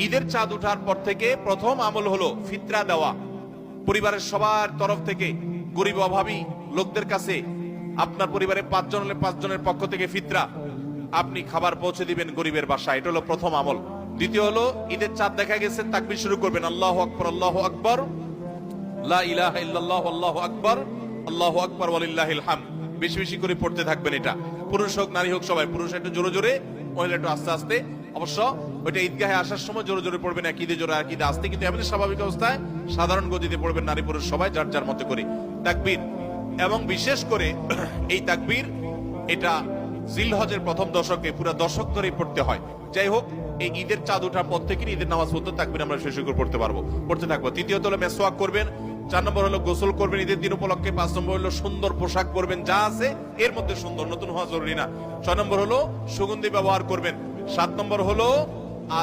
ঈদের চাঁদ ওঠার পর থেকে প্রথম আমল হলো ফিতরা দেওয়া। পরিবারের সবার তরফ থেকে গরিব অভাবী লোকদের কাছে আপনার পরিবারে 5 জন হলে 5 জনের পক্ষ থেকে ফিতরা আপনি খাবার পৌঁছে দিবেন গরিবের বাসায়। এটা হলো প্রথম আমল। দ্বিতীয় হলো ঈদের চাঁদ দেখা গেছে তাকবীর শুরু করবেন, আল্লাহু আকবার আল্লাহু আকবার, লা ইলাহা ইল্লাল্লাহ আল্লাহু আকবার আল্লাহু আকবার ওয়ালিল্লাহিল হামদ। বেশি বেশি করে পড়তে থাকবেন। এটা পুরুষ হোক নারী হোক সবাই, পুরুষ একটু জোরে জোরে, মহিলা একটু আস্তে আস্তে। অবশ্য ওইটা ঈদগাহে আসার সময় জোরে জোরে পড়বেন, এক ঈদে জোরে এক ঈদে আস্তে, কিন্তু এমনি স্বাভাবিক অবস্থায় সাধারণ গতিতে পড়বেন নারী পুরুষ সবাই যার যার মতো করে তাকবীর। এবং বিশেষ করে এই তাকবীর এটা জিলহজের প্রথম দশকে পুরো দশক ধরেই পড়তে হয়। যাই হোক, এই ঈদের চাঁদ ওঠার পর থেকে ঈদের নামাজ পড়তে তাকবীর আমরা শেষ করে পড়তে থাকবো। তৃতীয়ত হলো মেসওয়াক করবেন। 4 নম্বর হলো গোসল করবেন ঈদের দিন উপলক্ষে। 5 নম্বর হলো সুন্দর পোশাক পরবেন, যা আছে এর মধ্যে সুন্দর, নতুন হওয়া জরুরি না। 6 নম্বর হলো সুগন্ধি ব্যবহার করবেন। 7 নম্বর হলো